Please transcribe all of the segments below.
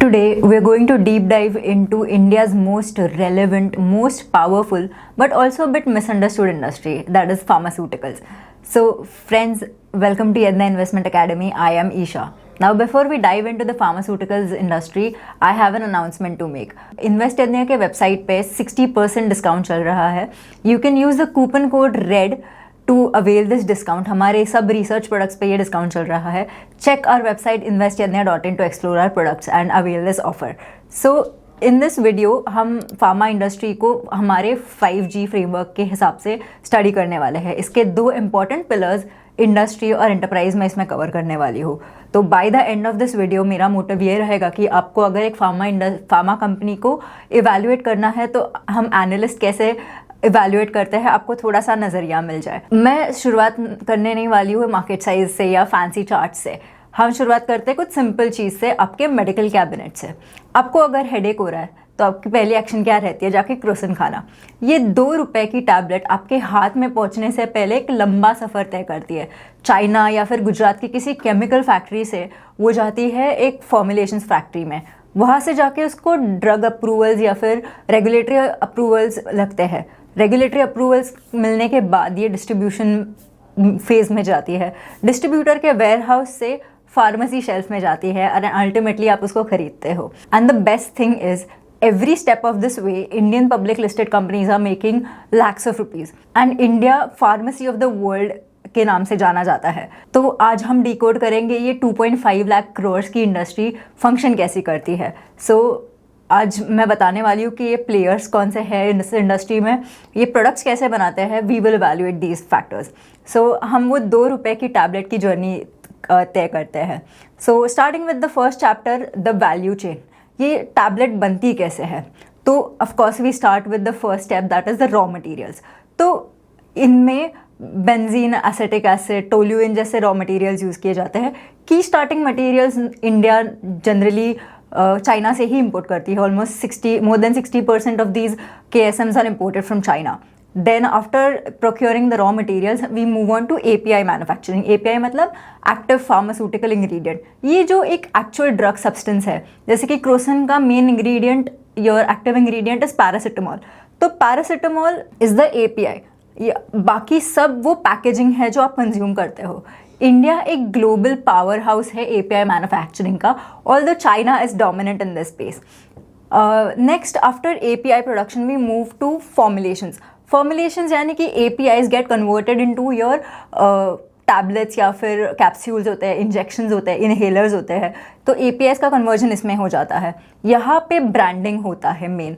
Today, we're going to deep dive into India's most relevant, most powerful, but also a bit misunderstood industry, that is pharmaceuticals. So, friends, welcome to Yadna Investment Academy. I am Isha. Now, before we dive into the pharmaceuticals industry, I have an announcement to make. Invest Yadna के website पे 60% discount चल रहा है. You can use the coupon code RED to avail this discount. हमारे सब research products पे ये discount चल रहा है. Check our website investyadnya.in to explore our products and avail this offer. So in this video हम फार्मा इंडस्ट्री को हमारे 5G फ्रेमवर्क के हिसाब से स्टडी करने वाले हैं. इसके दो इंपॉर्टेंट पिलर्स इंडस्ट्री और एंटरप्राइज में इसमें कवर करने वाली हूँ. तो by the end of this video मेरा मोटिव ये रहेगा कि आपको अगर एक फार्मा कंपनी को इवेल्युएट करना है तो हम एनालिस्ट कैसे इवेल्युएट करते हैं आपको थोड़ा सा नज़रिया मिल जाए. मैं शुरुआत करने नहीं वाली हूँ मार्केट साइज से या फैंसी चार्ट से. हम शुरुआत करते हैं कुछ सिंपल चीज़ से, आपके मेडिकल कैबिनेट से. आपको अगर हेडेक हो रहा है तो आपकी पहली एक्शन क्या रहती है? जाके क्रोसिन खाना. ये 2 रुपए की टैबलेट आपके हाथ में पहुंचने से पहले एक लंबा सफ़र तय करती है. चाइना या फिर गुजरात की किसी केमिकल फैक्ट्री से वो जाती है एक फॉर्मुलेशंस फैक्ट्री में. वहाँ से जाके उसको ड्रग अप्रूवल्स या फिर रेगुलेटरी अप्रूवल्स लगते हैं. रेगुलेटरी अप्रूवल्स मिलने के बाद ये डिस्ट्रीब्यूशन फेज में जाती है. डिस्ट्रीब्यूटर के वेयर हाउस से फार्मेसी शेल्फ में जाती है और अल्टीमेटली आप उसको खरीदते हो. And the best thing is every step of this way Indian public listed companies are making lakhs of rupees and India pharmacy of the world के नाम से जाना जाता है. तो आज हम डिकोड करेंगे ये 2.5 लाख करोड़ की इंडस्ट्री फंक्शन कैसी करती है. आज मैं बताने वाली हूँ कि ये प्लेयर्स कौन से हैं इस इंडस्ट्री में, ये प्रोडक्ट्स कैसे बनाते हैं. We will evaluate these factors. हम वो 2 रुपए की टैबलेट की जर्नी तय करते हैं. Starting with the first chapter, the value chain. ये टैबलेट बनती कैसे है? तो of course we start with the first step, that is the raw materials. तो इनमें बेंजीन, एसिटिक एसिड, टोल्यूइन जैसे रॉ मटेरियल्स यूज़ किए जाते हैं. Key starting materials India generally China से ही इंपोर्ट करती है. Almost more than 60% of these KSMs are imported from China. Then after procuring the raw materials, we move on to API manufacturing. API मतलब active pharmaceutical ingredient. ये जो एक actual drug substance है, जैसे कि क्रोसिन का main ingredient, your active ingredient is paracetamol. तो paracetamol is the API. ये बाकी सब वो पैकेजिंग है जो आप कंज्यूम करते हो. इंडिया एक ग्लोबल पावर हाउस है API मैन्युफैक्चरिंग का, although China is dominant in this space. Next after API production we move to formulations. Formulations यानी कि APIs get converted into your tablets या फिर कैप्सूल्स होते हैं, इंजेक्शंस होते हैं, इनहेलर्स होते हैं. तो APIs का कन्वर्जन इसमें हो जाता है. यहाँ पे ब्रांडिंग होता है मेन.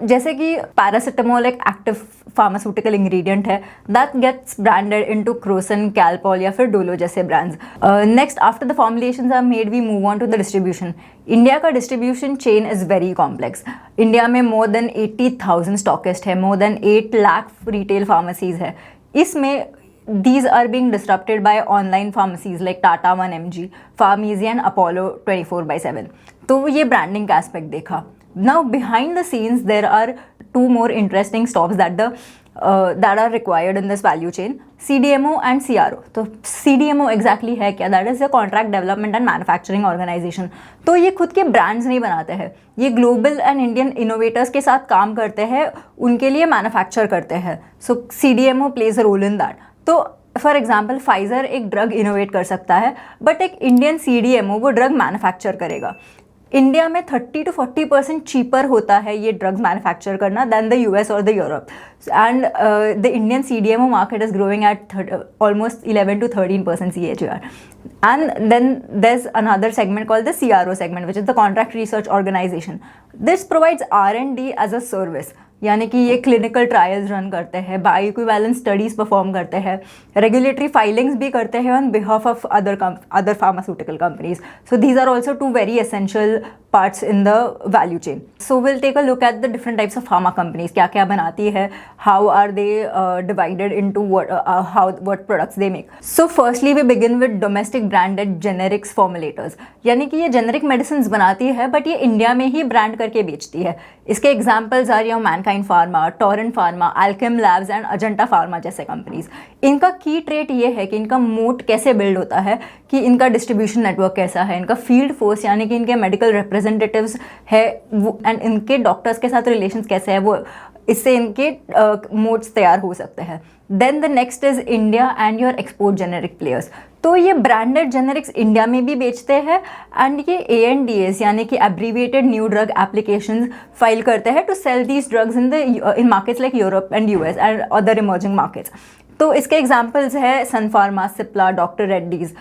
जैसे कि पैरासिटामोल एक एक्टिव फार्मास्यूटिकल इंग्रेडिएंट है, that gets branded into Crocin, Calpol या फिर डोलो जैसे brands. Next after the formulations are made we move on to the distribution. India का distribution chain is very complex. India में more than 80,000 stockist है, more than 8 lakh retail pharmacies है. इसमें these are being disrupted by online pharmacies like Tata 1mg, Pharmacy and Apollo 24/7. तो ये branding का aspect देखा. Now behind the scenes there are 2 more interesting stops that are required in this value chain, CDMO and CRO. तो CDMO exactly है क्या? That is the Contract Development and Manufacturing Organization. तो ये खुद के brands नहीं बनाते हैं, ये ग्लोबल एंड इंडियन इनोवेटर्स के साथ काम करते हैं, उनके लिए मैन्युफैक्चर करते हैं. CDMO plays a role in that. तो फॉर एग्जाम्पल फाइज़र एक ड्रग इनोवेट कर सकता है, बट एक इंडियन CDMO वो ड्रग मैन्युफैक्चर करेगा. इंडिया में 30 to 40% चीपर होता है ये ड्रग्स मैन्युफैक्चर करना दैन द US और the Europe. And the Indian CDMO market is growing at almost 11 to 13% CAGR. And then there's another segment called the CRO segment, which is the Contract Research Organization. This provides R&D as a service. यानी कि ये clinical trials run करते हैं, bio equivalent studies perform करते हैं, regulatory filings भी करते हैं on behalf of other pharmaceutical companies. So these are also 2 very essential parts in the value chain. So will take a look at the different types of pharma companies, क्या क्या बनाती है, how are they divided into what products they make. So firstly we begin with domestic branded generics formulators. यानी कि ये generic medicine बनाती है but ये इंडिया में ही ब्रांड करके बेचती है. इसके examples are Mankind Pharma, Torrent Pharma, Alkem Labs and Ajanta Pharma जैसे कंपनीज. इनका की ट्रेट ये है कि इनका मोट कैसे बिल्ड होता है, कि इनका डिस्ट्रीब्यूशन नेटवर्क कैसा है, इनका फील्ड फोर्स यानी कि इनके मेडिकल रिप्रेजेंटेटिव्स है वो, एंड इनके डॉक्टर्स के साथ रिलेशंस कैसे है, वो इससे इनके मोड्स तैयार हो सकते हैं। Then the next is India and your export generic players. तो ये ब्रांडेड जेनेरिक्स इंडिया में भी बेचते हैं एंड ये ANDAs यानी कि abbreviated new drug applications file करते हैं to sell these drugs in markets like Europe and US and other emerging markets. तो इसके एग्जाम्पल्स है Sun Pharma, Cipla, Doctor Reddy's.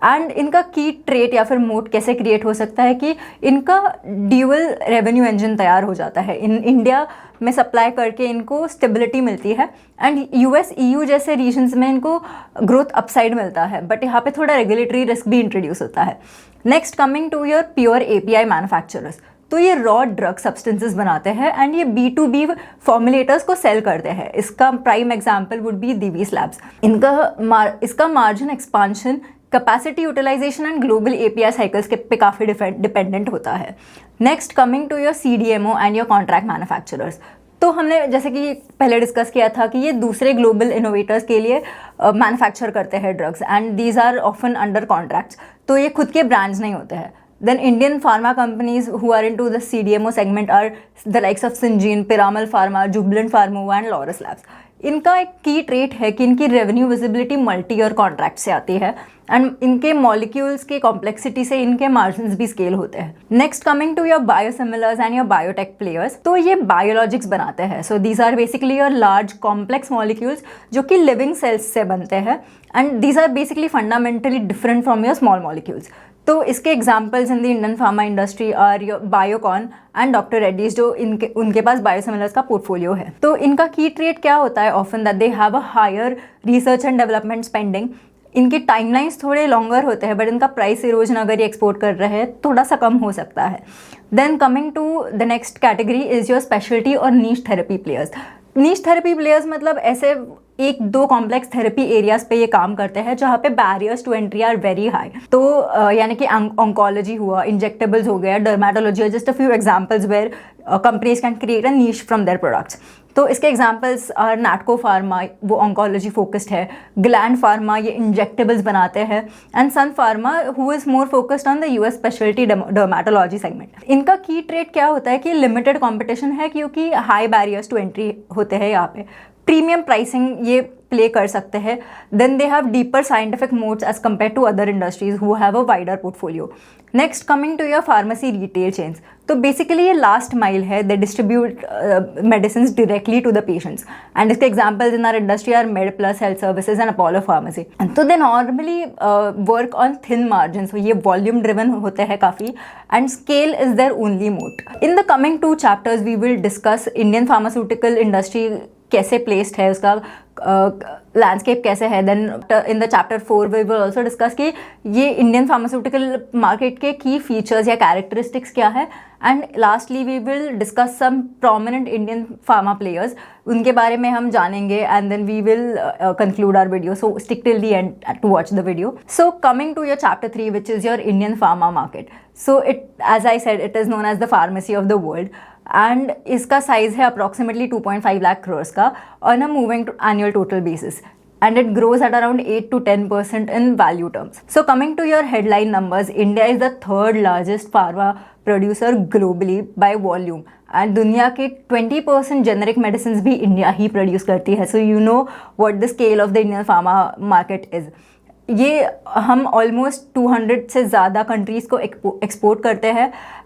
And इनका की ट्रेट या फिर मोट कैसे क्रिएट हो सकता है कि इनका ड्यूअल रेवेन्यू इंजन तैयार हो जाता है। इन इंडिया में सप्लाई करके इनको स्टेबिलिटी मिलती है एंड US EU जैसे रीजन्स में इनको ग्रोथ अपसाइड मिलता है, बट यहाँ पे थोड़ा रेगुलेटरी रिस्क भी इंट्रोड्यूस होता है। Next coming to your pure API manufacturers. तो ये रॉ ड्रग सब्सटेंसेस बनाते हैं एंड ये B2B फॉर्मुलेटर्स को सेल करते हैं। इसका prime example would be Divi's Labs। इसका margin expansion, capacity utilisation and global API cycles के पे काफ़ी डिपेंडेंट होता है। Next coming to your CDMO and your contract manufacturers. तो हमने जैसे कि पहले डिस्कस किया था कि ये दूसरे ग्लोबल इनोवेटर्स के लिए मैन्युफैक्चर करते हैं drugs and these are often under contracts, तो ये खुद के ब्रांड्स नहीं होते हैं। Then Indian pharma companies who are into the CDMO segment are the likes of Syngene, Piramal Pharma, Jubilant Pharma and Laurus Labs. इनका एक की ट्रेट है कि इनकी revenue visibility multi year contract से आती है एंड इनके मॉलिक्यूल्स के कॉम्प्लेक्सिटी से इनके मार्जिन्स भी स्केल होते हैं। Next coming to your biosimilars and your biotech players. तो ये बायोलॉजिक्स बनाते हैं। So these are basically your large complex molecules जो कि लिविंग सेल्स से बनते हैं and these are basically fundamentally different from your small molecules. तो इसके examples in the Indian pharma industry are Biocon and Doctor Reddy's, जो उनके पास बायोसिमिलर्स का पोर्टफोलियो है। तो इनका की ट्रेट क्या होता है, often that they have a higher research and development spending. इनके टाइमलाइंस थोड़े लॉन्गर होते हैं बट इनका प्राइस इरोजन अगर ये एक्सपोर्ट कर रहे हैं थोड़ा सा कम हो सकता है। Then coming to the next category is your speciality और niche therapy players. Niche therapy players मतलब ऐसे एक दो कॉम्प्लेक्स थेरेपी एरियाज पे ये काम करते हैं जहाँ पे barriers to entry are very high. तो यानी कि ऑन्कोलॉजी हुआ, इंजेक्टेबल्स हो गया, dermatology, just a few examples where companies can create a niche from their products. तो इसके एग्जांपल्स आर नाटको फार्मा, वो ऑन्कोलॉजी फोकस्ड है, ग्लैंड फार्मा ये इंजेक्टेबल्स बनाते हैं, and Sun Pharma who is more focused on the US speciality dermatology segment. इनका key trait क्या होता है कि लिमिटेड कॉम्पिटिशन है क्योंकि हाई बैरियर्स टू एंट्री होते हैं यहाँ पे, प्रीमियम प्राइसिंग ये प्ले कर सकते हैं। Then they have deeper scientific moats as compared to other industries who have a wider portfolio. Next coming to your pharmacy retail chains. तो बेसिकली ये लास्ट माइल है, they distribute medicine directly to the patients and इसके examples in our industry are MedPlus health services and Apollo Pharmacy. तो they normally work on thin margin, ये volume driven होते हैं काफ़ी and scale is there only mote. In the coming 2 chapters we will discuss Indian pharmaceutical industry कैसे placed है, उसका landscape कैसे है। Then in the chapter 4 we will also discuss कि ये इंडियन फार्मास्यूटिकल मार्केट के की फीचर्स या कैरेक्टरिस्टिक्स क्या है, and lastly we will discuss some prominent Indian pharma players, उनके बारे में हम जानेंगे and then we will conclude our video. So stick till the end to watch the video. So coming to your chapter 3 which is your Indian pharma market. So it as I said it is known as the pharmacy of the world and इसका size है approximately 2.5 lakh crores का on a moving annual total basis and it grows at around 8 to 10% in value terms. So coming to your headline numbers, India is the 3rd largest pharma producer globally by volume and दुनिया के 20% generic medicines भी India ही produce करती है. So you know what the scale of the Indian pharma market is. ये हम almost 200 से ज़्यादा countries को एक्सपोर्ट करते हैं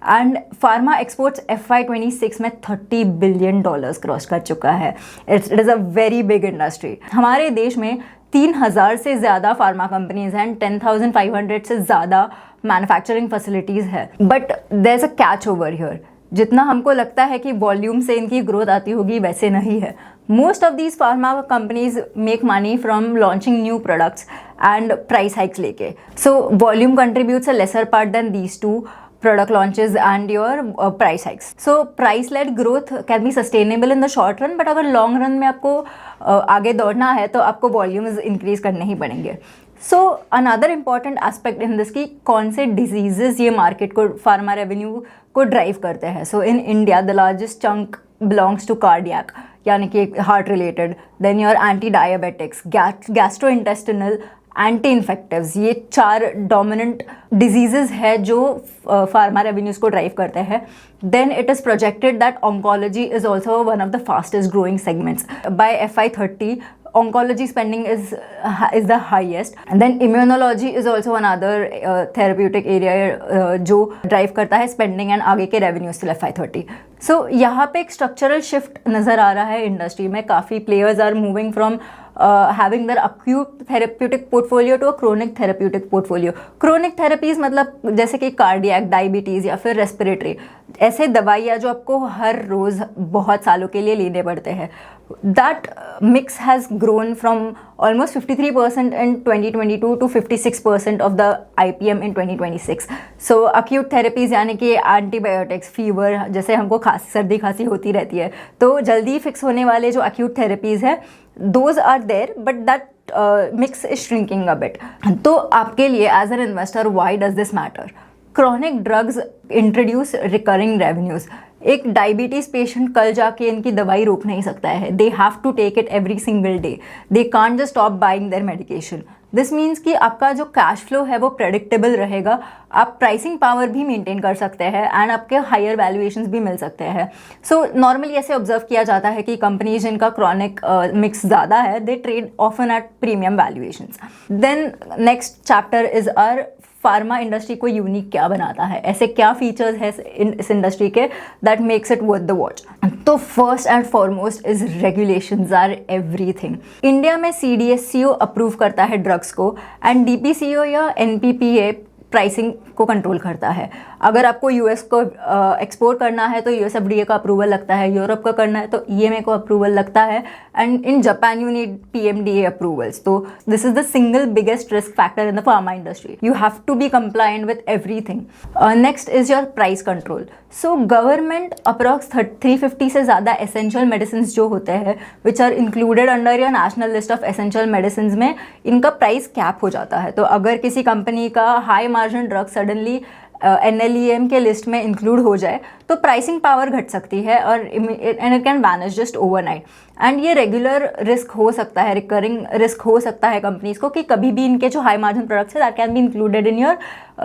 एंड फार्मा एक्सपोर्ट्स FY26 में $30 बिलियन क्रॉस कर चुका है. It is a very big industry. हमारे देश में 3000 से ज़्यादा फार्मा कंपनीज हैं, 10,500 से ज़्यादा मैन्युफैक्चरिंग फैसिलिटीज़ है. But there is a catch over here. जितना हमको लगता है कि वॉल्यूम से इनकी ग्रोथ आती होगी वैसे नहीं है. Most of these pharma companies make money from launching new products and price hikes लेके. So volume contributes a lesser part than these two product launches and your price hikes. So price led growth can be sustainable in the short run, but अगर long run में आपको आगे दौड़ना है तो आपको volumes increase करने ही पड़ेंगे. So another important aspect in this कि कौन से diseases ये market को pharma revenue को drive करते हैं. So in India the largest chunk belongs to cardiac, यानी कि heart related. Then your anti diabetics, gastrointestinal, anti infectives, ये 4 डोमिनेंट डिजीजेज है जो फार्मा रेवेन्यूज को ड्राइव करते हैं. Then it is projected that oncology is also one of the fastest growing segments. By FY30 oncology spending is the highest, and then immunology is also another therapeutic area जो drive करता है spending and आगे के revenues till FY30. सो यहाँ पे एक structural shift नज़र आ रहा है इंडस्ट्री में. काफ़ी players are moving from having their acute therapeutic portfolio to a chronic therapeutic portfolio. chronic therapies मतलब जैसे कि कार्डियक, डायबिटीज़ या फिर रेस्पिरेटरी, ऐसे दवाइयाँ जो आपको हर रोज़ बहुत सालों के लिए लेने पड़ते हैं. That mix has grown from almost 53% in 2022 to 56% of the IPM in 2026. So acute therapies यानी कि एंटीबायोटिक्स, फीवर, जैसे हमको सर्दी खांसी होती रहती है तो जल्दी फिक्स होने वाले जो acute therapies है, those are there, but that mix is shrinking a bit. तो आपके लिए as an investor, why does this matter? Chronic drugs introduce recurring revenues. एक डायबिटीज़ पेशेंट कल जाके इनकी दवाई रोक नहीं सकता है. They have to take it every single day. They can't just stop buying their medication. This means कि आपका जो कैश फ्लो है वो प्रेडिक्टेबल रहेगा. आप प्राइसिंग पावर भी मेंटेन कर सकते हैं एंड आपके हायर वैल्यूएशंस भी मिल सकते हैं. सो नॉर्मली ऐसे ऑब्जर्व किया जाता है कि कंपनीज जिनका क्रॉनिक मिक्स ज़्यादा है, they trade often at premium valuations. Then next chapter is our pharma industry को यूनिक क्या बनाता है, ऐसे क्या फीचर्स है इस इंडस्ट्री के that makes it worth the watch. तो first and foremost is regulations are everything. India में CDSCO अप्रूव करता है ड्रग्स को एंड DPCO या NPPA प्राइसिंग को कंट्रोल करता है. अगर आपको US को एक्सपोर्ट करना है तो US FDA का अप्रूवल लगता है, यूरोप का करना है तो EMA को अप्रूवल लगता है, and in Japan you need PMDA approvals. तो this is the single biggest risk factor in the pharma industry. You have to be compliant with everything. Next is your price control. So government approx 350 से ज़्यादा essential medicine जो होते हैं which are included under your national list of essential medicine में इनका price cap हो जाता है. तो अगर किसी कंपनी का high margin drug suddenly NLEM के लिस्ट में इंक्लूड हो जाए तो प्राइसिंग पावर घट सकती है और and it can vanish just overnight. And ये रेगुलर रिस्क हो सकता है, रिकरिंग रिस्क हो सकता है कंपनीज को कि कभी भी इनके जो हाई मार्जिन प्रोडक्ट्स है that can be included in your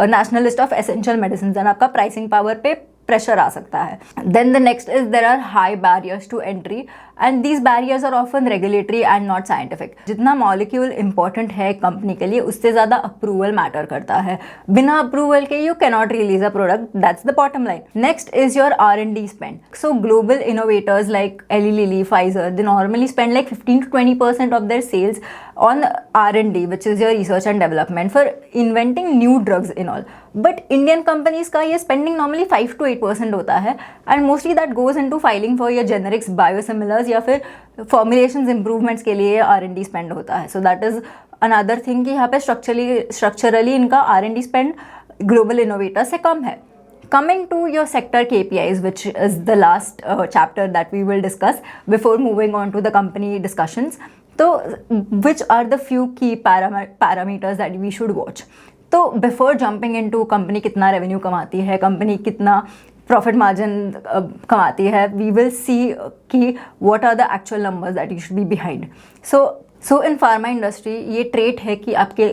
national list of essential medicine and आपका प्राइसिंग पावर पे प्रेशर आ सकता है. Then the next is there are high barriers to entry and these barriers are often regulatory and not scientific. जितना molecule important है company के लिए उससे ज़्यादा अप्रूवल मैटर करता है. बिना अप्रूवल के you cannot release a product. That's the bottom line. Next is your R&D spend. So global innovators like Eli Lilly, Pfizer, they normally spend like 15 to 20% of their sales on R&D, which is your research and development for inventing new drugs in all. But Indian companies का ये spending normally 5 to 8% होता है and mostly that goes into filing for your generics, biosimilars या फिर formulations improvements के लिए R&D spend होता है. So that is another thing कि यहाँ पे structurally इनका R&D spend global innovators से कम है. Coming to your sector KPIs, which is the last chapter that we will discuss before moving on to the company discussions. So, which are the few key parameters that we should watch? तो before jumping into company कितना revenue कमाती है, company कितना profit margin कमाती है, we will see कि what are the actual numbers that you should be behind. So in pharma industry ये trait है कि आपके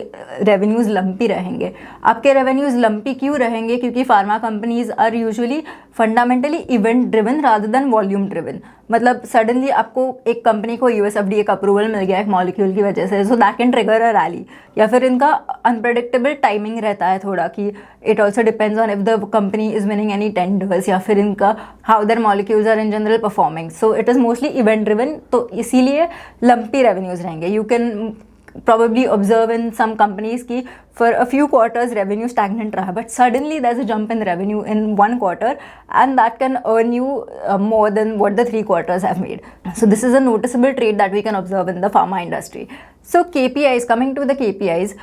रेवेन्यूज़ लंपी रहेंगे. आपके रेवेन्यूज़ लंपी क्यों रहेंगे? क्योंकि pharma companies are usually fundamentally event driven rather than volume driven. मतलब सडनली आपको एक कंपनी को US FDA का अप्रूवल मिल गया एक मॉलिक्यूल की वजह से, so that can trigger a rally. या फिर इनका अनप्रेडिक्टेबल टाइमिंग रहता है थोड़ा कि it also depends on if the company is winning any tenders या फिर इनका how their molecules are in general performing. So it is mostly event driven, तो इसीलिए लंपी रेवेन्यूज़ रहेंगे. You can probably observe in some companies कि for a few quarters revenue stagnant रहा, but suddenly there's a jump in revenue in one quarter and that can earn you more than what the 3 quarters have made. So this is a noticeable trait that we can observe in the pharma industry. So KPIs, coming to the KPIs,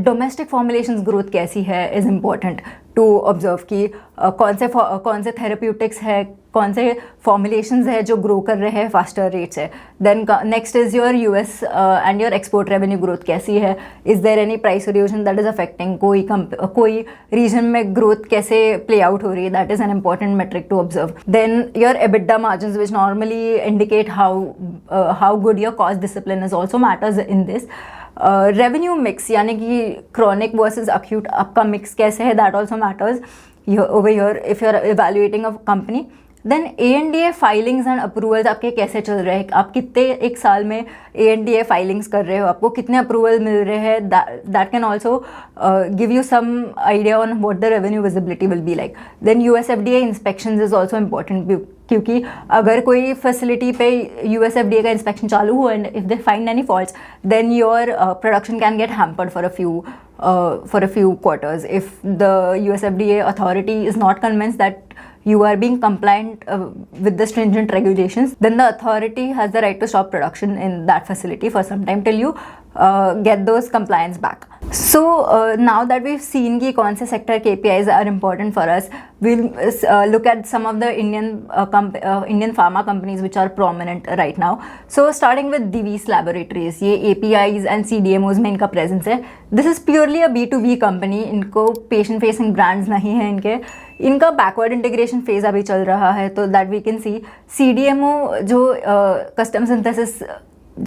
domestic formulations growth कैसी है is important to observe कि कौन से therapeutics है, कौन से formulations है जो ग्रो कर रहे हैं फास्टर रेट से. Then next is your US and your export revenue growth कैसी है. Is there any price erosion that is affecting. कोई रीजन में ग्रोथ कैसे प्ले आउट हो रही है, that is an important metric to observe. Then your EBITDA margins which normally indicate how good your cost discipline is also matters in this. Revenue mix यानी कि chronic versus acute आपका mix कैसे है, that also matters over here if you're evaluating a company. देन ANDA filings and approvals आपके कैसे चल रहे हैं, आप कितने एक साल में ANDA फाइलिंग्स कर रहे हो, आपको कितने अप्रूवल मिल रहे हैं. That can also give you some idea on what the revenue visibility will be like. Then USFDA inspections is also important, क्योंकि अगर कोई फैसिलिटी पे USFDA का इंस्पेक्शन चालू हो and if they find any faults then your production can get hampered for a few quarters if the USFDA authority is not convinced that you are being compliant with the stringent regulations, then the authority has the right to stop production in that facility for some time till you get those compliance back. So now that we've seen कि कौन से sector KPIs are important for us, we'll look at some of the Indian pharma companies which are prominent right now. So starting with Divi's Laboratories, ये APIs and CDMOs में इनका presence है. This is purely a B2B company. इनको patient facing brands नहीं है इनका backward integration phase अभी चल रहा है, तो that we can see CDMO जो custom synthesis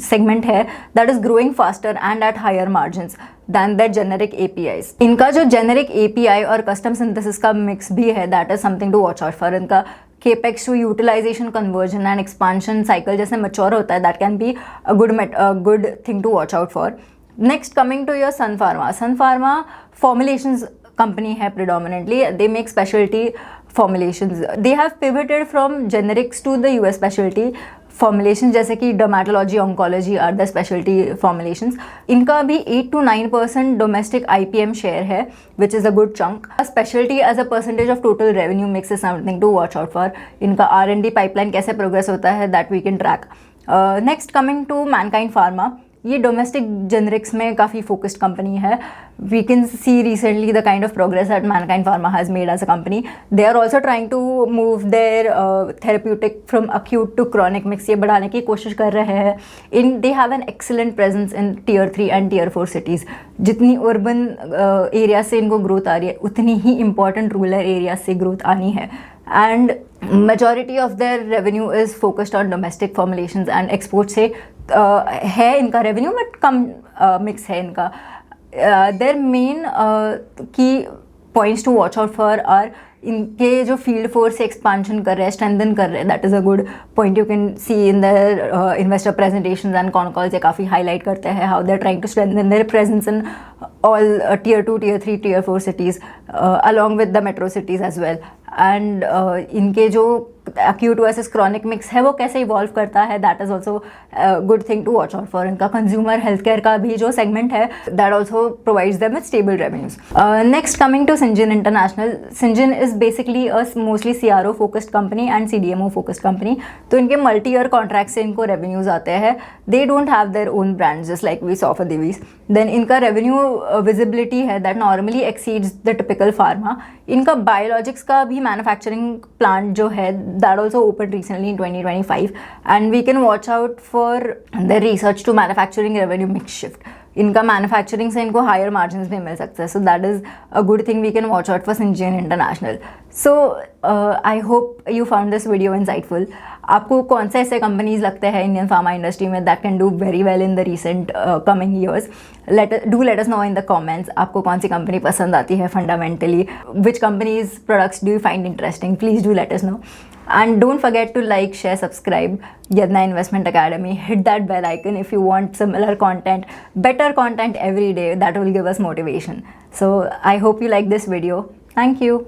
segment है that is growing faster and at higher margins than their generic APIs. इनका जो generic API और custom synthesis का mix भी है, that is something to watch out for. इनका capex to utilization conversion and expansion cycle जैसे mature होता है, that can be a good thing to watch out for. Next, coming to your Sun Pharma. Sun Pharma formulations company है predominantly. They make specialty formulations. They have pivoted from generics to the US specialty formulation जैसे कि dermatology oncology are the speciality formulations. इनका भी 8 to 9% domestic IPM share है which is a good chunk. Speciality as a percentage of total revenue mix is something to watch out for. इनका R&D pipeline कैसे progress होता है that we can track. Next coming to Mankind pharma, ये domestic generics में काफ़ी focused company है. We can see recently the kind of progress that Mankind pharma has made as a company. They are also trying to move their therapeutic from acute to chronic mix, ये बढ़ाने की कोशिश कर रहे हैं. They have an excellent presence in Tier 3 and Tier 4 cities. जितनी urban area से इनको ग्रोथ आ रही है उतनी ही इंपॉर्टेंट रूरल एरिया से ग्रोथ आनी है. And majority of their revenue is focused on domestic formulations and export से है इनका revenue but कम mix है इनका. Their main key points to watch out for are इनके जो फील्ड फोर्स एक्सपांशन कर रहे हैं, स्ट्रेंथन कर रहे हैं, that is a good point. You can see in their investor presentations and con calls ये काफ़ी हाईलाइट करते हैं how they are trying to strengthen their presence in all Tier 2, Tier 3, Tier 4 cities along with the metro cities as well. And इनके जो acute versus chronic mix है वो कैसे evolve करता है, that is also good thing to watch out for. इनका consumer health care का भी जो सेगमेंट है that also provides them with stable revenues. Next coming to Syngene international. Syngene is basically a mostly CRO focused company and CDMO focused company. तो इनके multi year contract से इनको revenues आते हैं. They don't have their own brands just like we saw for Divi's. Then इनका revenue visibility है that normally exceeds the typical pharma. इनका biologics का भी मैन्युफैक्चरिंग प्लांट जो है that also opened recently in 2025 and we can watch out for the research to manufacturing revenue mix shift. इनका manufacturing से इनको हायर मार्जिन्स भी मिल सकते हैं. So that is a good thing we can watch out for Syngene international. So I hope you found this video insightful. आपको कौन से ऐसे कंपनीज लगते हैं इंडियन फार्मा इंडस्ट्री में that can do very well in the recent coming years? Let us know in the comments. आपको कौन सी कंपनी पसंद आती है fundamentally? Which companies products do you find interesting? Please do let us no. And don't forget to like, share, subscribe Yadna Investment Academy. Hit that bell icon if you want similar content, better content every day that will give us motivation. So I hope you like this video. Thank you.